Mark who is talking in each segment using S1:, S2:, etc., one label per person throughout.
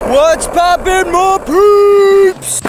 S1: What's poppin', my peeps?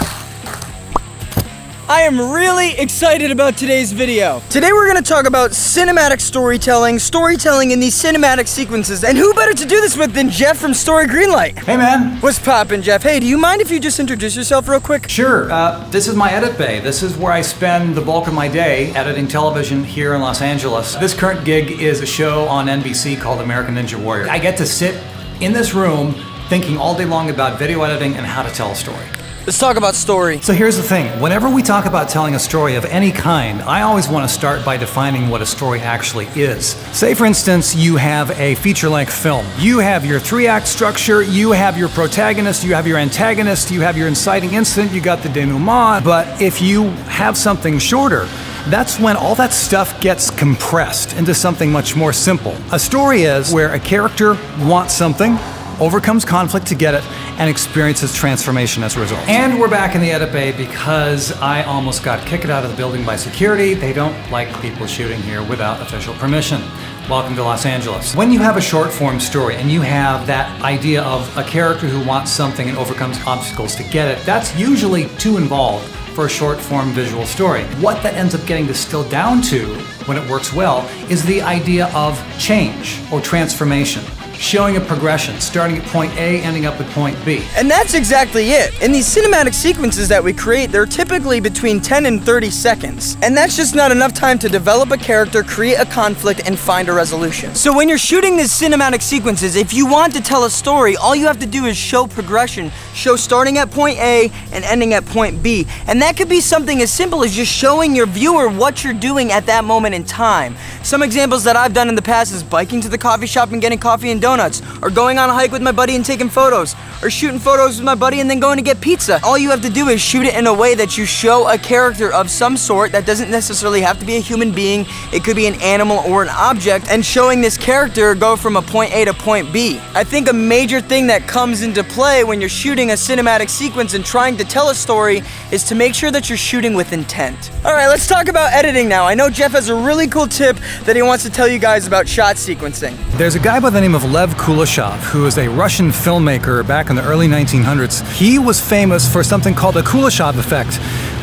S1: I am really excited about today's video. Today we're gonna talk about cinematic storytelling in these cinematic sequences, and who better to do this with than Jeff from Story Greenlight?
S2: Hey man.
S1: What's poppin', Jeff? Hey, do you mind if you just introduce yourself real quick?
S2: Sure, this is my edit bay. This is where I spend the bulk of my day editing television here in Los Angeles. This current gig is a show on NBC called American Ninja Warrior. I get to sit in this room thinking all day long about video editing and how to tell a story.
S1: Let's talk about story.
S2: So here's the thing, whenever we talk about telling a story of any kind, I always want to start by defining what a story actually is. Say for instance, you have a feature-length film. You have your 3-act structure, you have your protagonist, you have your antagonist, you have your inciting incident, you got the denouement, but if you have something shorter, that's when all that stuff gets compressed into something much more simple. A story is where a character wants something, overcomes conflict to get it, and experiences transformation as a result. And we're back in the edit bay because I almost got kicked out of the building by security. They don't like people shooting here without official permission. Welcome to Los Angeles. When you have a short form story and you have that idea of a character who wants something and overcomes obstacles to get it, that's usually too involved for a short form visual story. What that ends up getting distilled down to, when it works well, is the idea of change or transformation. Showing a progression, starting at point A, ending up at point B.
S1: And that's exactly it. In these cinematic sequences that we create, they're typically between 10 and 30 seconds. And that's just not enough time to develop a character, create a conflict, and find a resolution. So when you're shooting these cinematic sequences, if you want to tell a story, all you have to do is show progression. Show starting at point A and ending at point B. And that could be something as simple as just showing your viewer what you're doing at that moment in time. Some examples that I've done in the past is biking to the coffee shop and getting coffee and donuts, or going on a hike with my buddy and taking photos, or shooting photos with my buddy and then going to get pizza. All you have to do is shoot it in a way that you show a character of some sort that doesn't necessarily have to be a human being. It could be an animal or an object, and showing this character go from a point A to point B. I think a major thing that comes into play when you're shooting a cinematic sequence and trying to tell a story is to make sure that you're shooting with intent. Alright, let's talk about editing now. I know Jeff has a really cool tip that he wants to tell you guys about shot sequencing.
S2: There's a guy by the name of Kuleshov, who is a Russian filmmaker back in the early 1900s. He was famous for something called the Kuleshov effect,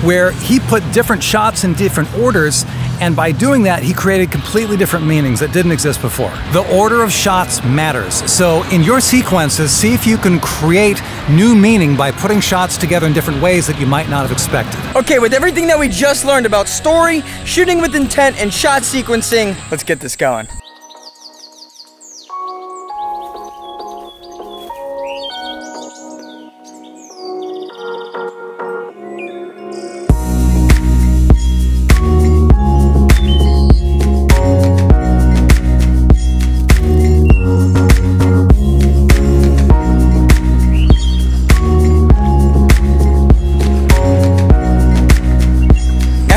S2: where he put different shots in different orders, and by doing that, he created completely different meanings that didn't exist before. The order of shots matters. So in your sequences, see if you can create new meaning by putting shots together in different ways that you might not have expected.
S1: Okay, with everything that we just learned about story, shooting with intent, and shot sequencing, let's get this going.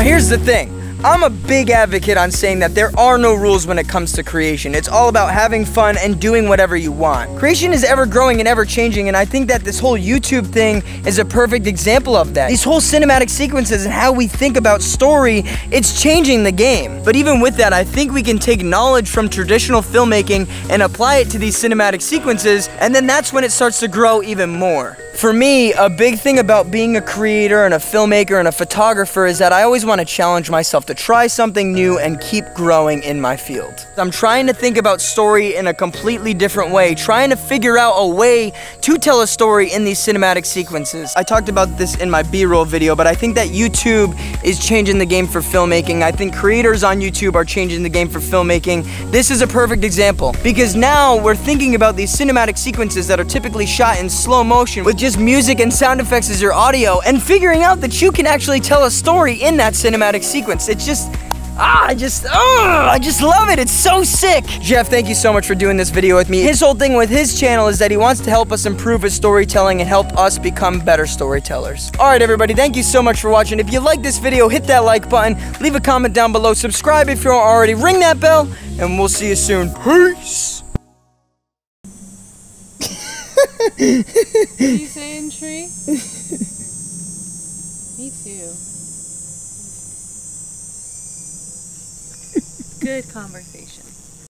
S1: Here's the thing. I'm a big advocate on saying that there are no rules when it comes to creation. It's all about having fun and doing whatever you want. Creation is ever growing and ever changing, and I think that this whole YouTube thing is a perfect example of that. These whole cinematic sequences and how we think about story, it's changing the game. But even with that, I think we can take knowledge from traditional filmmaking and apply it to these cinematic sequences, and then that's when it starts to grow even more. For me, a big thing about being a creator and a filmmaker and a photographer is that I always want to challenge myself to try something new and keep growing in my field. I'm trying to think about story in a completely different way, trying to figure out a way to tell a story in these cinematic sequences. I talked about this in my B-roll video, but I think that YouTube is changing the game for filmmaking. I think creators on YouTube are changing the game for filmmaking. This is a perfect example, because now we're thinking about these cinematic sequences that are typically shot in slow motion with just music and sound effects as your audio, and figuring out that you can actually tell a story in that cinematic sequence. It's just, I just love it. It's so sick. Jeff, thank you so much for doing this video with me. His whole thing with his channel is that he wants to help us improve his storytelling and help us become better storytellers. All right, everybody, thank you so much for watching. If you like this video, hit that like button, leave a comment down below, subscribe if you aren't already, ring that bell, and we'll see you soon. Peace.
S3: What are you saying, Tree? Me too. Good conversation.